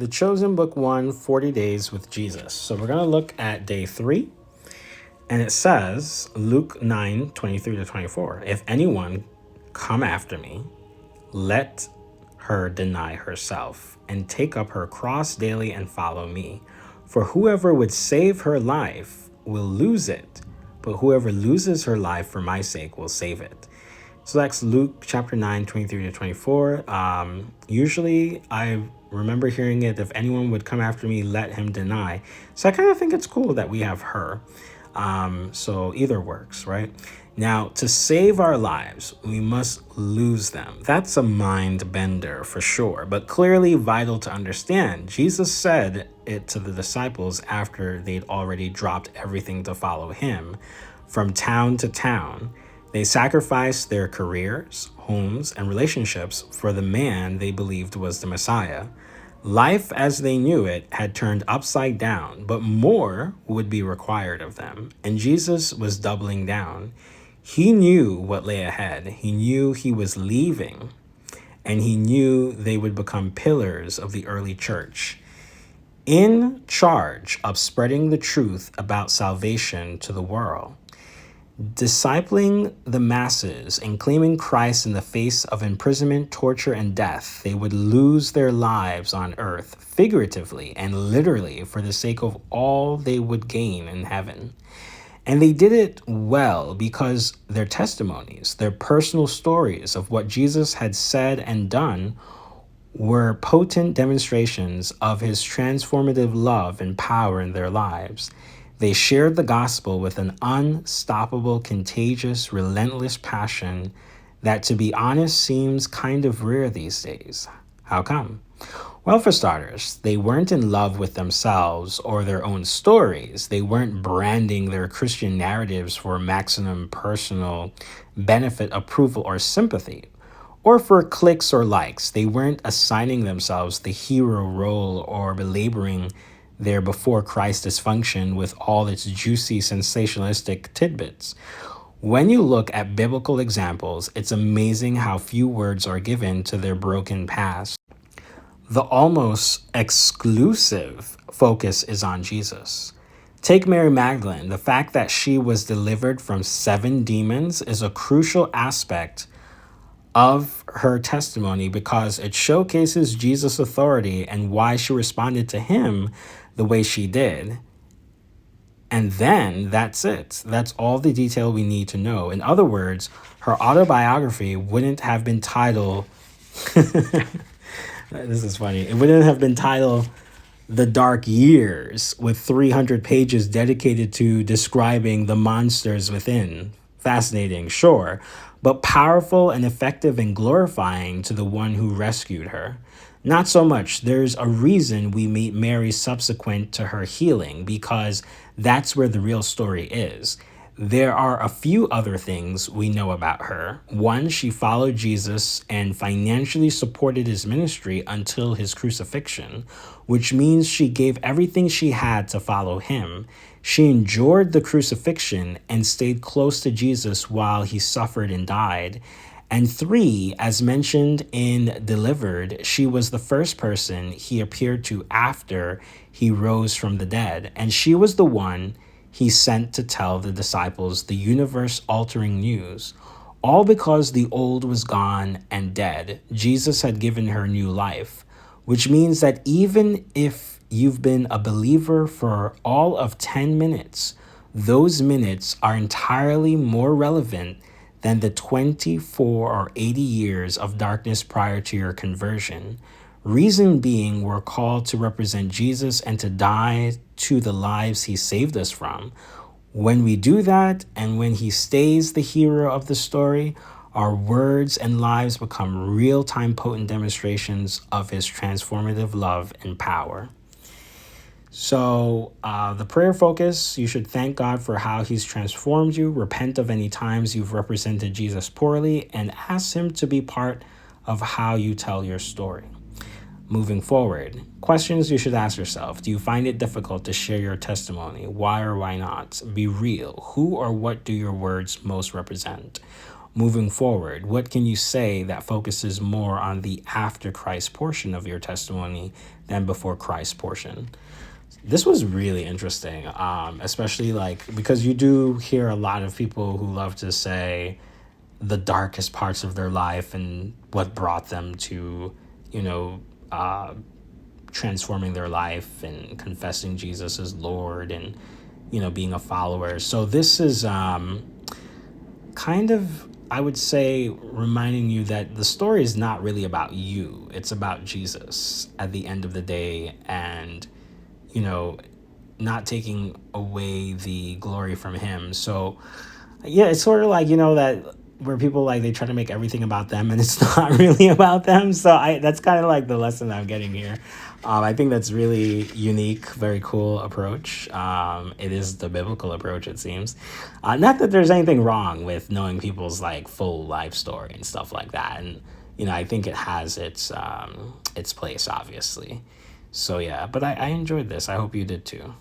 The Chosen Book 1, 40 Days with Jesus. So we're going to look at day 3. And it says, Luke 9:23-24, if anyone come after me, let her deny herself and take up her cross daily and follow me. For whoever would save her life will lose it, but whoever loses her life for my sake will save it. So that's Luke chapter 9:23-24. Usually I remember hearing it, if anyone would come after me, let him deny. So I kind of think it's cool that we have her. So either works, right? Now, to save our lives, we must lose them. That's a mind bender for sure, but clearly vital to understand. Jesus said it to the disciples after they'd already dropped everything to follow him. From town to town, they sacrificed their careers, homes, and relationships for the man they believed was the Messiah. Life as they knew it had turned upside down, but more would be required of them. And Jesus was doubling down. He knew what lay ahead. He knew he was leaving, and he knew they would become pillars of the early church, in charge of spreading the truth about salvation to the world. Discipling the masses and claiming Christ in the face of imprisonment, torture, and death, they would lose their lives on earth, figuratively and literally, for the sake of all they would gain in heaven. And they did it well because their testimonies, their personal stories of what Jesus had said and done, were potent demonstrations of his transformative love and power in their lives. They shared the gospel with an unstoppable, contagious, relentless passion that, to be honest, seems kind of rare these days. How come? Well, for starters, they weren't in love with themselves or their own stories. They weren't branding their Christian narratives for maximum personal benefit, approval, or sympathy, or for clicks or likes. They weren't assigning themselves the hero role or belaboring their before Christ dysfunction with all its juicy, sensationalistic tidbits. When you look at biblical examples, it's amazing how few words are given to their broken past. The almost exclusive focus is on Jesus. Take Mary Magdalene. The fact that she was delivered from 7 demons is a crucial aspect of her testimony because it showcases Jesus' authority and why she responded to him the way she did. And then that's it. That's all the detail we need to know. In other words, her autobiography wouldn't have been titled, this is funny, it wouldn't have been titled The Dark Years with 300 pages dedicated to describing the monsters within. Fascinating, sure, but powerful and effective and glorifying to the one who rescued her. Not so much. There's a reason we meet Mary subsequent to her healing, because that's where the real story is. There are a few other things we know about her. One, she followed Jesus and financially supported his ministry until his crucifixion, which means she gave everything she had to follow him. She endured the crucifixion and stayed close to Jesus while he suffered and died. And 3, as mentioned in Delivered, she was the first person he appeared to after he rose from the dead. And she was the one he sent to tell the disciples the universe-altering news. All because the old was gone and dead. Jesus had given her new life, which means that even if you've been a believer for all of 10 minutes, those minutes are entirely more relevant than the 24 or 80 years of darkness prior to your conversion. Reason being, we're called to represent Jesus and to die to the lives he saved us from. When we do that, and when he stays the hero of the story, our words and lives become real-time potent demonstrations of his transformative love and power. So the prayer focus, you should thank God for how he's transformed you, repent of any times you've represented Jesus poorly, and ask him to be part of how you tell your story. Moving forward, questions you should ask yourself. Do you find it difficult to share your testimony? Why or why not? Be real. Who or what do your words most represent? moving forward? What can you say that focuses more on the after Christ portion of your testimony than before Christ portion? This was really interesting, especially like because you do hear a lot of people who love to say the darkest parts of their life and what brought them to, you know, transforming their life and confessing Jesus as Lord and, you know, being a follower. So this is kind of, I would say, reminding you that the story is not really about you. It's about Jesus at the end of the day, and, you know, not taking away the glory from him. So yeah, it's sort of like, you know, that where people like they try to make everything about them and it's not really about them. So that's kind of like the lesson I'm getting here. I think that's really unique, very cool approach. It is the biblical approach, it seems. Not that there's anything wrong with knowing people's like full life story and stuff like that. And, you know, I think it has its place, obviously. So yeah, but I enjoyed this. I hope you did too.